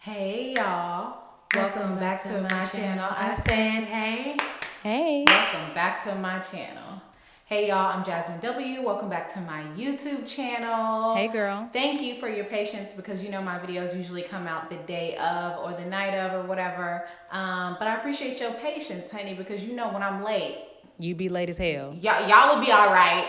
Hey y'all, welcome back to my channel. I said hey. Hey. Welcome back to my channel. Hey y'all, I'm Jazmyn W. Welcome back to my YouTube channel. Hey girl. Thank you for your patience because you know my videos usually come out the day of or the night of or whatever. But I appreciate your patience, honey, because you know when I'm late, You be late as hell. y'all will be all right.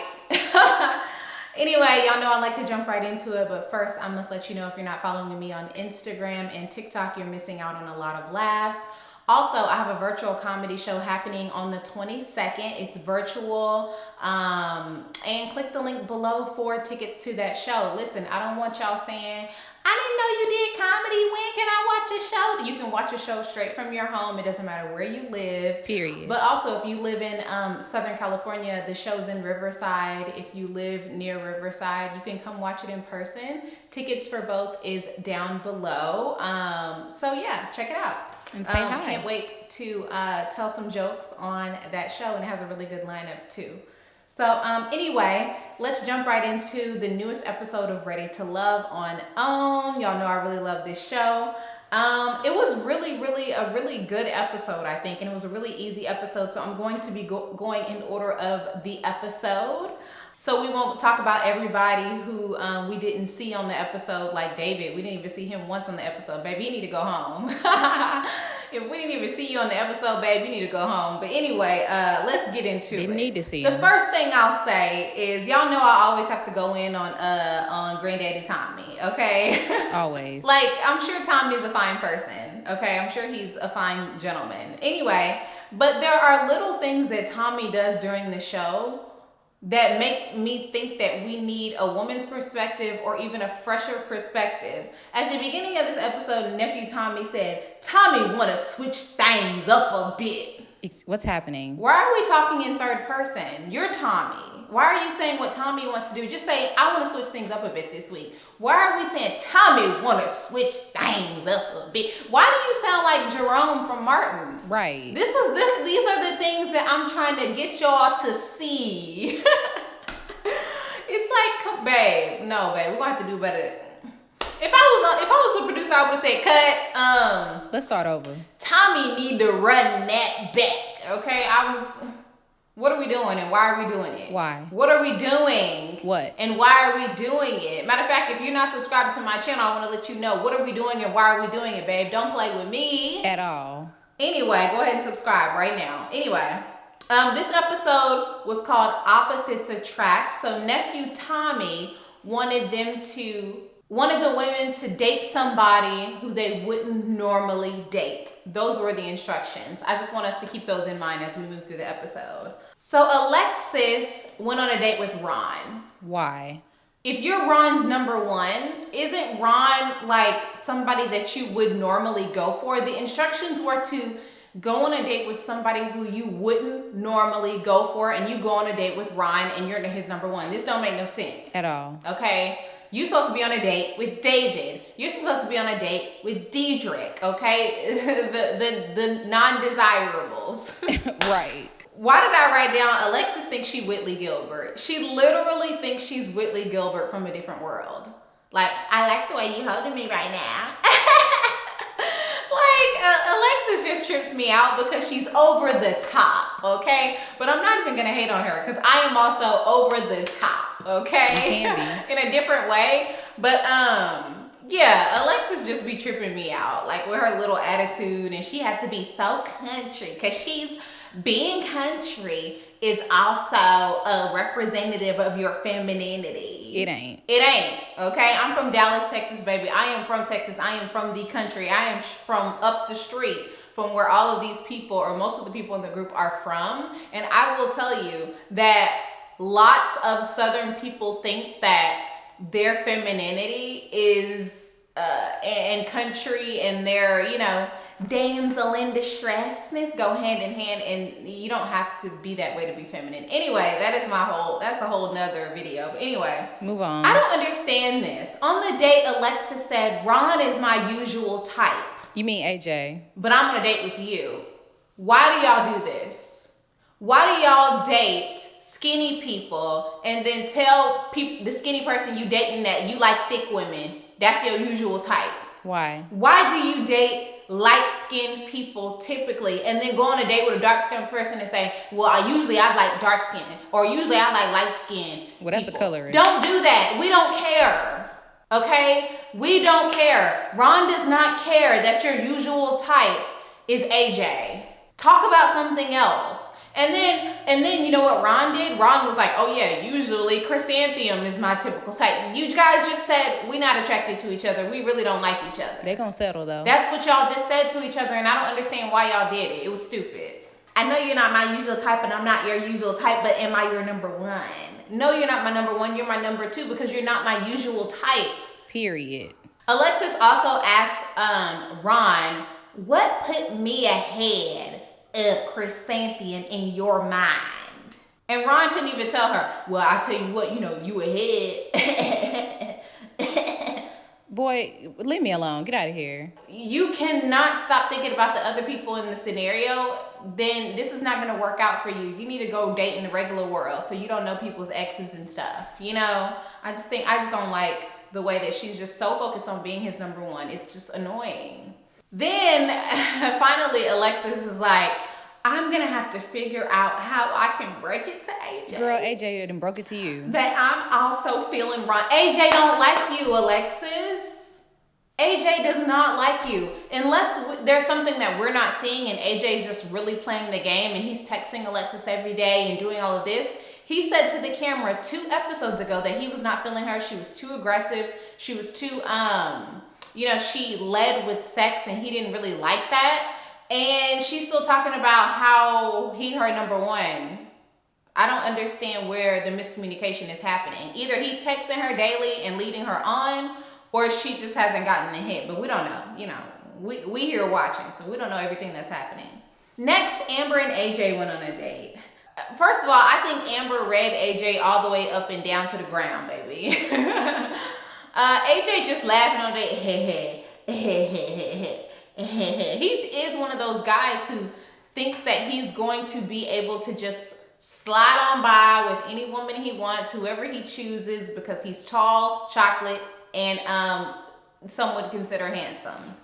Anyway, y'all know I like to jump right into it, but first I must let you know if you're not following me on Instagram and TikTok, you're missing out on a lot of laughs. Also, I have a virtual comedy show happening on the 22nd. It's virtual, and click the link below for tickets to that show. Listen, I don't want y'all saying, I didn't know you did comedy. When can I watch a show? You can watch a show straight from your home. It doesn't matter where you live. Period. But also, if you live in Southern California, the show's in Riverside. If you live near Riverside, you can come watch it in person. Tickets for both is down below. So yeah, check it out. And say hi. Can't wait to tell some jokes on that show, and it has a really good lineup too. So anyway, let's jump right into the newest episode of Ready to Love on OWN. Y'all know I really love this show. It was really a really good episode, I think, and it was a really easy episode. So I'm going to be going in order of the episode. So we won't talk about everybody who we didn't see on the episode, like David. We didn't even see him once on the episode. Baby, you need to go home. If we didn't even see you on the episode, babe, you need to go home. But anyway, let's get into it. Didn't need to see The him. first thing I'll say is, y'all know I always have to go in on Granddaddy Tommy, okay? Always. Like, I'm sure Tommy's a fine person, okay? I'm sure he's a fine gentleman. Anyway, but there are little things that Tommy does during the show that make me think that we need a woman's perspective or even a fresher perspective. At the beginning of this episode, nephew Tommy said, Tommy want to switch things up a bit. What's happening? Why are we talking in third person? You're Tommy. Why are you saying what Tommy wants to do? Just say, I want to switch things up a bit this week. Why are we saying Tommy want to switch things up a bit? Why do you sound like Jerome from Martin? Right. These are the things that I'm trying to get y'all to see. It's like, babe, no, babe, we're gonna have to do better. If I was the producer, I would have said, cut. Let's start over. Tommy need to run that back. Okay, what are we doing and why are we doing it? Why? What are we doing? What? And why are we doing it? Matter of fact, if you're not subscribed to my channel, I want to let you know what are we doing and why are we doing it, babe. Don't play with me. At all. Anyway, go ahead and subscribe right now. Anyway, this episode was called Opposites Attract. So nephew Tommy wanted the women to date somebody who they wouldn't normally date. Those were the instructions. I just want us to keep those in mind as we move through the episode. So Alexis went on a date with Ron. Why? If you're Ron's number one, isn't Ron like somebody that you would normally go for? The instructions were to go on a date with somebody who you wouldn't normally go for, and you go on a date with Ron and you're his number one. This don't make no sense. At all. Okay? You're supposed to be on a date with David. You're supposed to be on a date with Dietrich, okay? the non-desirables. Right. Why did I write down Alexis thinks she Whitley Gilbert? She literally thinks she's Whitley Gilbert from a different world. Like, I like the way you holding me right now. Alexis just trips me out because she's over the top, okay? But I'm not even gonna hate on her because I am also over the top, okay? You can be. In a different way. But yeah, Alexis just be tripping me out, like with her little attitude, and she had to be so country because being country is also a representative of your femininity. It ain't. It ain't, okay? I'm from Dallas, Texas, baby. I am from Texas. I am from the country. I am from up the street from where all of these people, or most of the people in the group, are from. And I will tell you that lots of Southern people think that their femininity is and country and their, damsel in distressness go hand in hand, and you don't have to be that way to be feminine. Anyway, that's a whole nother video. But anyway, move on. I don't understand this. On the date, Alexis said, Ron is my usual type. You mean AJ? But I'm on a date with you. Why do y'all do this? Why do y'all date skinny people and then tell the skinny person you dating that you like thick women? That's your usual type. Why? Why do you date light-skinned people typically and then go on a date with a dark-skinned person and say, well, I like dark-skinned or usually I like light-skinned Well, that's people. a colorist. Don't do that. We don't care. Okay? We don't care. Ron does not care that your usual type is AJ. Talk about something else. And then you know what Ron did? Ron was like, oh yeah, usually chrysanthemum is my typical type. You guys just said we're not attracted to each other. We really don't like each other. They're gonna settle though. That's what y'all just said to each other, and I don't understand why y'all did it. It was stupid. I know you're not my usual type, and I'm not your usual type, but am I your number one? No, you're not my number one. You're my number two because you're not my usual type. Period. Alexis also asked Ron, what put me ahead of chrysanthemum in your mind? And Ron couldn't even tell her, well, I tell you what, you ahead. Boy, leave me alone. Get out of here. You cannot stop thinking about the other people in the scenario, then this is not going to work out for you. You need to go date in the regular world so you don't know people's exes and stuff. I just don't like the way that she's just so focused on being his number one. It's just annoying. Then finally Alexis is like, I'm gonna have to figure out how I can break it to AJ. Girl, AJ done broke it to you. That I'm also feeling wrong. AJ don't like you, Alexis. AJ does not like you. Unless there's something that we're not seeing and AJ's just really playing the game and he's texting Alexis every day and doing all of this. He said to the camera 2 episodes ago that he was not feeling her. She was too aggressive. She was too, she led with sex and he didn't really like that. And she's still talking about how he her number one. I don't understand where the miscommunication is happening. Either he's texting her daily and leading her on, or she just hasn't gotten the hint. But we don't know. We here watching, so we don't know everything that's happening. Next, Amber and AJ went on a date. First of all, I think Amber read AJ all the way up and down to the ground, baby. AJ just laughing on it. He is one of those guys who thinks that he's going to be able to just slide on by with any woman he wants, whoever he chooses, because he's tall, chocolate, and some would consider handsome.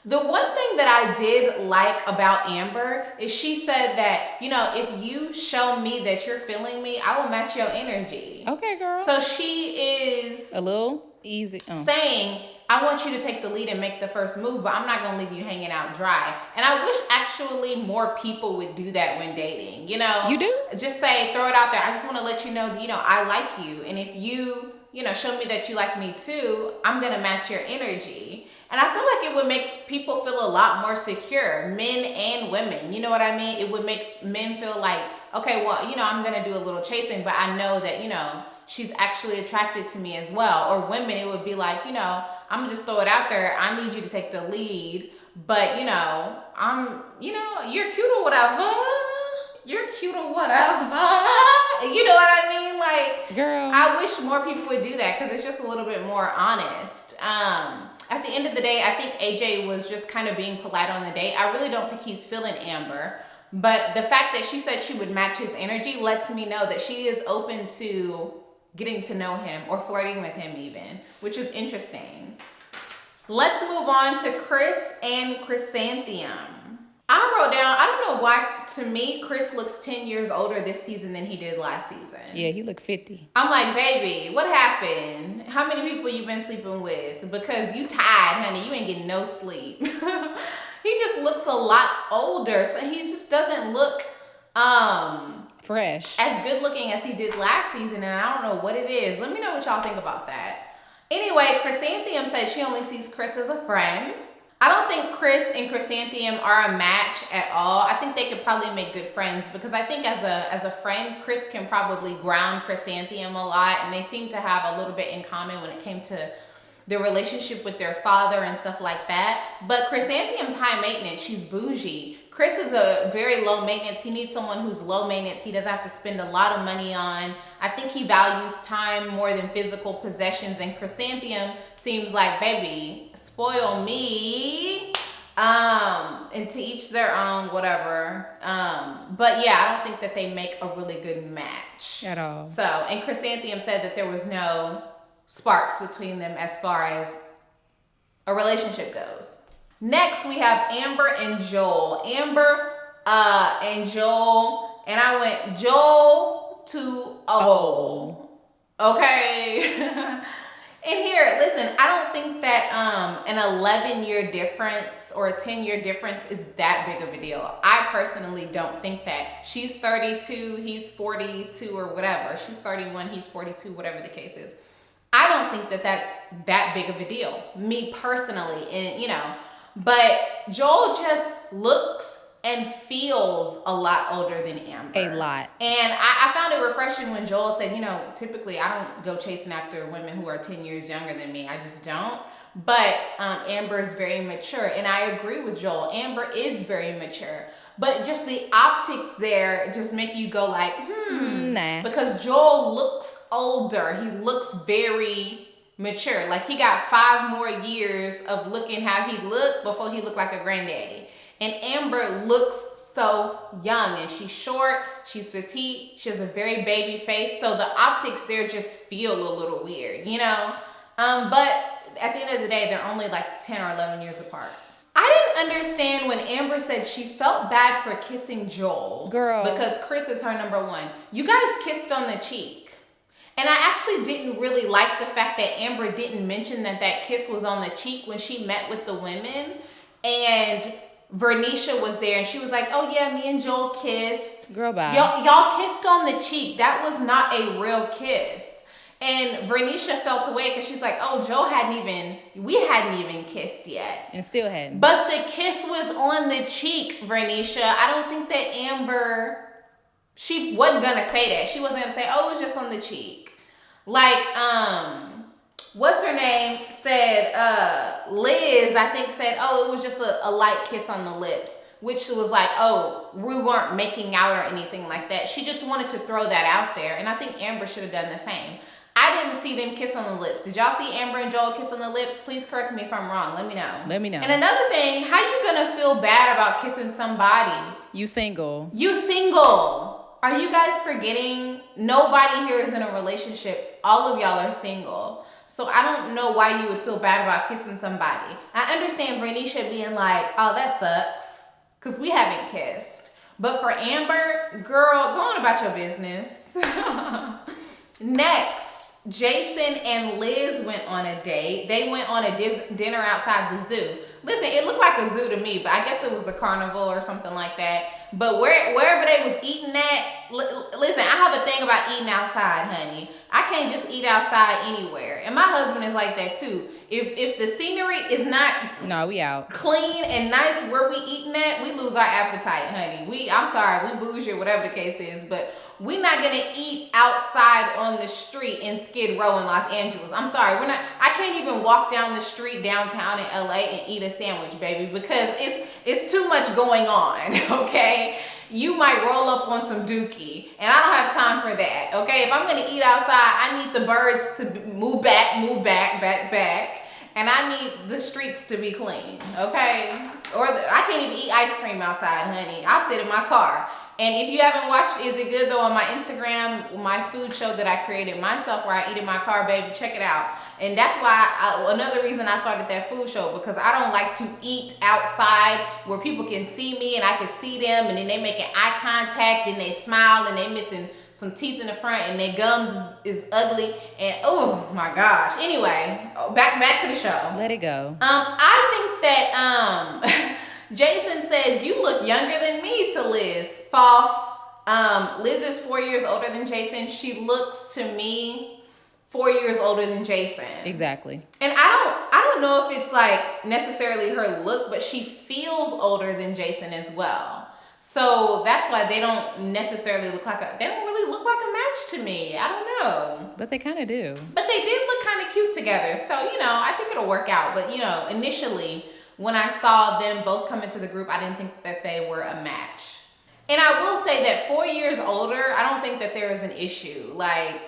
The one thing that I did like about Amber is she said that, if you show me that you're feeling me, I will match your energy. Okay, girl. So she is a little easy saying, I want you to take the lead and make the first move, but I'm not going to leave you hanging out dry. And I wish actually more people would do that when dating. You do? Just say, throw it out there. I just want to let you know that, I like you. And if you, show me that you like me too, I'm going to match your energy. And I feel like it would make people feel a lot more secure, men and women. You know what I mean? It would make men feel like, okay, well, I'm going to do a little chasing, but I know that, she's actually attracted to me as well. Or women, it would be like, I'm going to just throw it out there. I need you to take the lead, but, you're cute or whatever. You're cute or whatever. You know what I mean? Like, girl, I wish more people would do that because it's just a little bit more honest. At the end of the day, I think AJ was just kind of being polite on the date. I really don't think he's feeling Amber. But the fact that she said she would match his energy lets me know that she is open to getting to know him or flirting with him even, which is interesting. Let's move on to Chris and Chrysanthemum. I wrote down, I don't know why, to me, Chris looks 10 years older this season than he did last season. Yeah, he looked 50. I'm like, baby, what happened? How many people you been sleeping with? Because you tired, honey. You ain't getting no sleep. He just looks a lot older. So he just doesn't look fresh. As good looking as he did last season. And I don't know what it is. Let me know what y'all think about that. Anyway, Chrysanthemum said she only sees Chris as a friend. I don't think Chris and Chrysanthemum are a match at all. I think they could probably make good friends because I think as a friend, Chris can probably ground Chrysanthemum a lot, and they seem to have a little bit in common when it came to their relationship with their father and stuff like that. But Chrysanthemum's high maintenance. She's bougie. Chris is a very low maintenance. He needs someone who's low maintenance. He doesn't have to spend a lot of money on. I think he values time more than physical possessions. And Chrysanthemum seems like, baby, spoil me. And to each their own, whatever. But yeah, I don't think that they make a really good match. At all. So, and Chrysanthemum said that there was no sparks between them as far as a relationship goes. Next, we have Amber and Joel. Amber and Joel, and I went Joel to O. Okay. And here, listen, I don't think that an 11-year difference or a 10-year difference is that big of a deal. I personally don't think that. She's 32, he's 42 or whatever. She's 31, he's 42, whatever the case is. I don't think that that's that big of a deal, me personally. And, you know, but Joel just looks and feels a lot older than Amber. A lot. And I found it refreshing when Joel said, you know, typically I don't go chasing after women who are 10 years younger than me. I just don't. But Amber is very mature. And I agree with Joel. Amber is very mature. But just the optics there just make you go like, Nah. Because Joel looks older. He looks very mature. Like he got 5 more years of looking how he looked before he looked like a granddaddy. And Amber looks so young, and she's short, she's petite, she has a very baby face. So the optics there just feel a little weird, you know? But at the end of the day, they're only like 10 or 11 years apart. I didn't understand when Amber said she felt bad for kissing Joel. Girl. Because Chris is her number one. You guys kissed on the cheek. And I actually didn't really like the fact that Amber didn't mention that kiss was on the cheek when she met with the women. And Vernisha was there and she was like, oh yeah, me and Joel kissed. Girl, bye. Y'all kissed on the cheek. That was not a real kiss. And Vernisha felt away because she's like, oh, we hadn't even kissed yet. And still hadn't. But the kiss was on the cheek, Vernisha. I don't think that Amber, she wasn't gonna say that. She wasn't gonna say, oh, it was just on the cheek. Like, what's her name said, Liz, I think said, oh, it was just a light kiss on the lips, which was like, oh, we weren't making out or anything like that. She just wanted to throw that out there. And I think Amber should have done the same. I didn't see them kiss on the lips. Did y'all see Amber and Joel kiss on the lips? Please correct me if I'm wrong. Let me know. Let me know. And another thing, how you gonna feel bad about kissing somebody? You single. You single. Are you guys forgetting? Nobody here is in a relationship. All of y'all are single. So I don't know why you would feel bad about kissing somebody. I understand Vernisha being like, oh, that sucks, because we haven't kissed. But for Amber, girl, go on about your business. Next, Jason and Liz went on a date. They went on a dinner outside the zoo. Listen, it looked like a zoo to me, but I guess it was the carnival or something like that. But wherever they was eating at, listen, I have a thing about eating outside, honey. I can't just eat outside anywhere. And my husband is like that too. If the scenery is not we out. clean and nice where we eating at, we lose our appetite, honey. I'm sorry, we bougie or whatever the case is, but we're not gonna eat outside on the street in Skid Row in Los Angeles. I'm sorry, I can't even walk down the street downtown in LA and eat a sandwich, baby, because it's too much going on, okay? You might roll up on some dookie, and I don't have time for that, okay? If I'm gonna eat outside, I need the birds to move back, and I need the streets to be clean, okay? I can't even eat ice cream outside, honey. I'll sit in my car. And if you haven't watched Is It Good Though on my Instagram, my food show that I created myself where I eat in my car, baby, check it out. And that's why another reason I started that food show, because I don't like to eat outside where people can see me and I can see them, and then they making eye contact and they smile and they missing some teeth in the front and their gums is ugly and oh my gosh. Anyway, back to the show. Let it go. I think that Jason says, you look younger than me to Liz. False. Liz is 4 years older than Jason. She looks to me 4 years older than Jason. Exactly. And I don't know if it's like necessarily her look, but she feels older than Jason as well. So that's why they don't necessarily they don't really look like a match to me. I don't know. But they kind of do. But they did look kind of cute together. So, I think it'll work out. But, initially when I saw them both come into the group, I didn't think that they were a match. And I will say that 4 years older, I don't think that there is an issue. Like,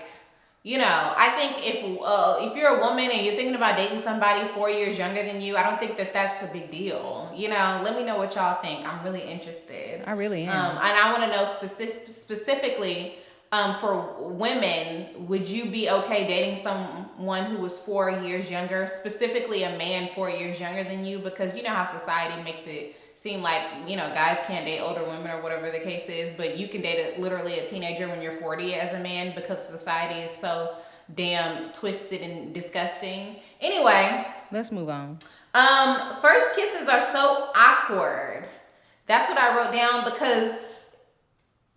I think if you're a woman and you're thinking about dating somebody 4 years younger than you, I don't think that that's a big deal. Let me know what y'all think. I'm really interested. I really am. And I want to know specifically for women, would you be okay dating someone who was 4 years younger, specifically a man 4 years younger than you? Because you know how society makes it seem like, guys can't date older women or whatever the case is, but you can date literally a teenager when you're 40 as a man because society is so damn twisted and disgusting. Anyway. Let's move on. First kisses are so awkward. That's what I wrote down because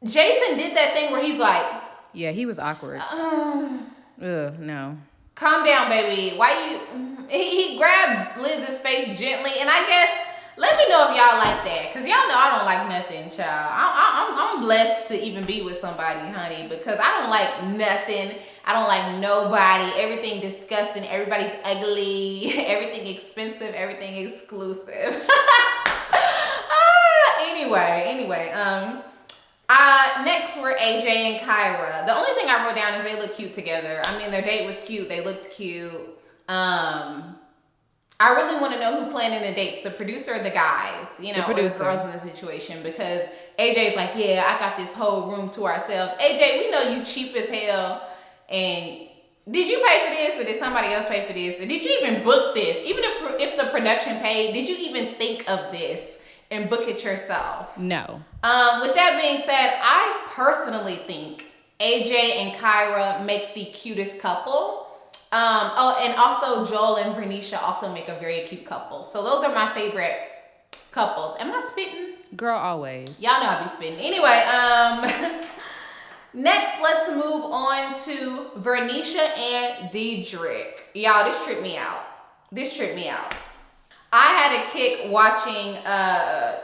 Jason did that thing where he's like, yeah, he was awkward. No. Calm down, baby. Why you? He grabbed Liz's face gently, and I guess let me know if y'all like that, cause y'all know I don't like nothing, child. I'm blessed to even be with somebody, honey, because I don't like nothing. I don't like nobody. Everything disgusting. Everybody's ugly. Everything expensive. Everything exclusive. Anyway. Next were AJ and Kiara. The only thing I wrote down is they look cute together. I mean, their date was cute. They looked cute. I really want to know who planned in the dates, the producer or the guys, or the girls in the situation, because AJ's like, yeah, I got this whole room to ourselves. AJ, we know you cheap as hell, and did you pay for this, or did somebody else pay for this, or did you even book this? Even if the production paid, did you even think of this and book it yourself? No. With that being said, I personally think AJ and Kiara make the cutest couple. And also Joel and Vernisha also make a very cute couple. So those are my favorite couples. Am I spitting? Girl, always. Y'all know I be spitting. Anyway, next let's move on to Vernisha and Dietrich. Y'all, this tripped me out. I had a kick watching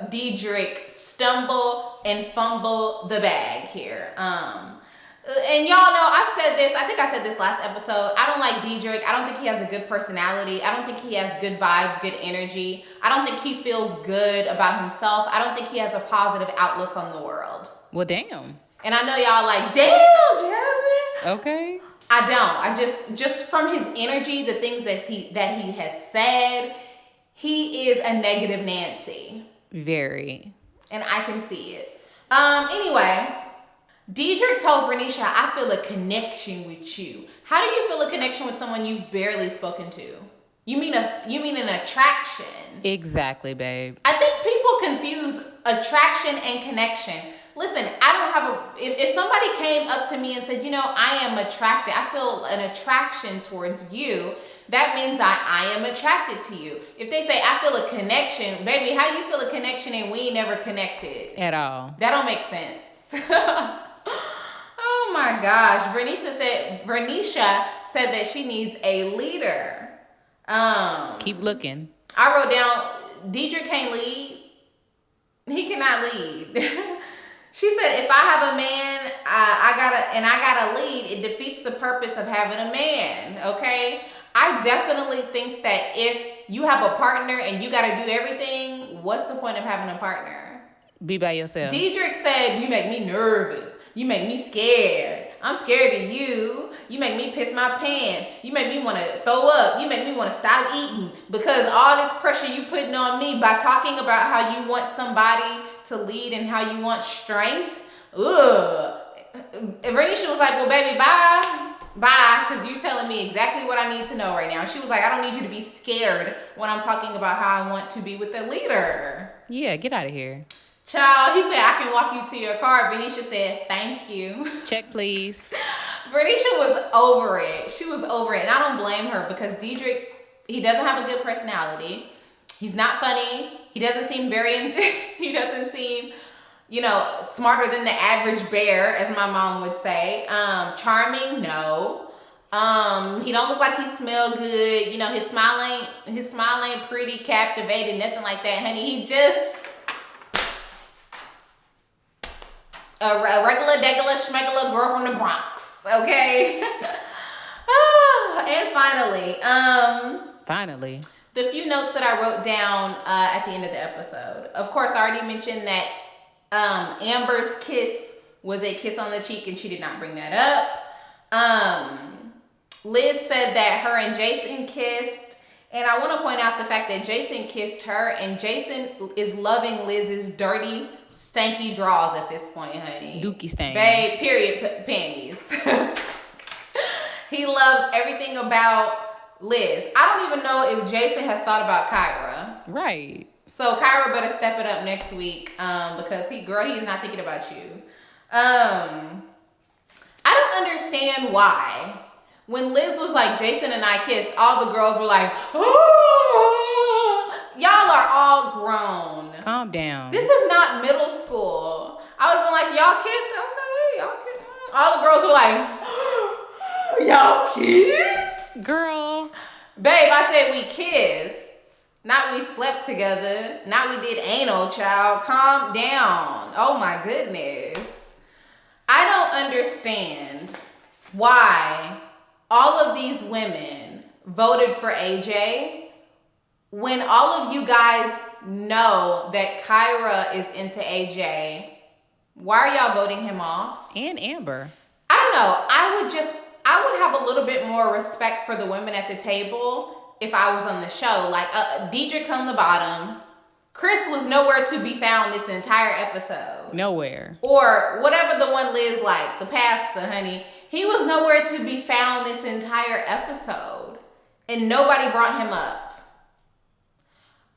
Dietrich stumble and fumble the bag here. And y'all know, I've said this, I think I said this last episode, I don't like Dietrich. I don't think he has a good personality. I don't think he has good vibes, good energy. I don't think he feels good about himself. I don't think he has a positive outlook on the world. Well, damn. And I know y'all like, damn, Jazmyn. Okay. I don't. Just from his energy, the things that he has said, he is a negative Nancy. Very. And I can see it. Anyway, Dietrich told Vernisha, I feel a connection with you. How do you feel a connection with someone you've barely spoken to? You mean an attraction? Exactly, babe. I think people confuse attraction and connection. Listen, I don't have if somebody came up to me and said, I am attracted, I feel an attraction towards you, that means I am attracted to you. If they say, I feel a connection, baby, how you feel a connection and we ain't never connected? At all. That don't make sense. Oh my gosh. Vernisha said that she needs a leader. Keep looking. I wrote down, Dietrich can't lead. He cannot lead. She said, if I have a man, I gotta lead, it defeats the purpose of having a man, okay? I definitely think that if you have a partner and you gotta do everything, what's the point of having a partner? Be by yourself. Dietrich said, you make me nervous. You make me scared. I'm scared of you. You make me piss my pants. You make me want to throw up. You make me want to stop eating because all this pressure you putting on me by talking about how you want somebody to lead and how you want strength. Ugh. Vernisha was like, well, baby, bye, because you're telling me exactly what I need to know right now. She was like, I don't need you to be scared when I'm talking about how I want to be with a leader. Yeah, get out of here. Child, he said, I can walk you to your car. Vernisha said, thank you. Check, please. Vernisha was over it. She was over it. And I don't blame her because Dietrich, he doesn't have a good personality. He's not funny. He doesn't seem he doesn't seem, smarter than the average bear, as my mom would say. Charming, no. He don't look like he smell good. His smile ain't pretty, captivating, nothing like that, honey. He just a regular, degular, schmegula girl from the Bronx, okay? And finally, the few notes that I wrote down at the end of the episode. Of course, I already mentioned that Amber's kiss was a kiss on the cheek, and she did not bring that up. Liz said that her and Jason kissed, And I want to point out the fact that Jason kissed her, and Jason is loving Liz's dirty, stanky drawers at this point, honey. Dookie stains. Babe, period, panties. He loves everything about Liz. I don't even know if Jason has thought about Kiara. Right. So Kiara better step it up next week, because he's not thinking about you. I don't understand why. When Liz was like, Jason and I kissed, all the girls were like, oh, y'all are all grown. Calm down. This is not middle school. I would have been like, y'all kissed? Okay, y'all kissed. All the girls were like, y'all kissed? Girl. Babe, I said we kissed. Not we slept together. Not we did anal, child. Calm down. Oh my goodness. I don't understand why all of these women voted for AJ when all of you guys know that Kiara is into AJ. Why are y'all voting him off? And Amber. I don't know. I would have a little bit more respect for the women at the table if I was on the show. Like, Dietrich's on the bottom. Chris was nowhere to be found this entire episode. Nowhere. Or whatever the one Liz like, the pastor, honey. He was nowhere to be found this entire episode. And nobody brought him up.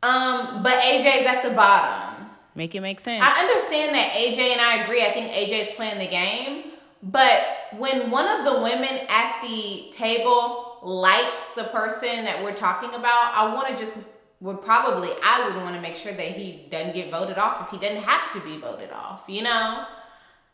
But AJ's at the bottom. Make it make sense. I understand that AJ, and I agree, I think AJ's playing the game. But when one of the women at the table likes the person that we're talking about, I would want to make sure that he doesn't get voted off if he doesn't have to be voted off, you know?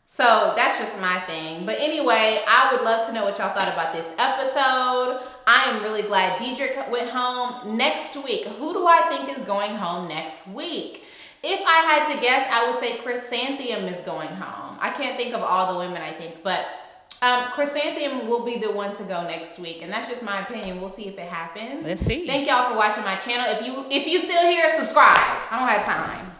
So that's just my thing. But anyway, I would love to know what y'all thought about this episode. I am really glad Dietrich went home. Next week, who do I think is going home next week? If I had to guess, I would say Chrysanthemum is going home. I can't think of all the women, I think, but Chrysanthemum will be the one to go next week, and that's just my opinion. We'll see if it happens. Let's see. Thank y'all for watching my channel. If you still here, subscribe. I don't have time.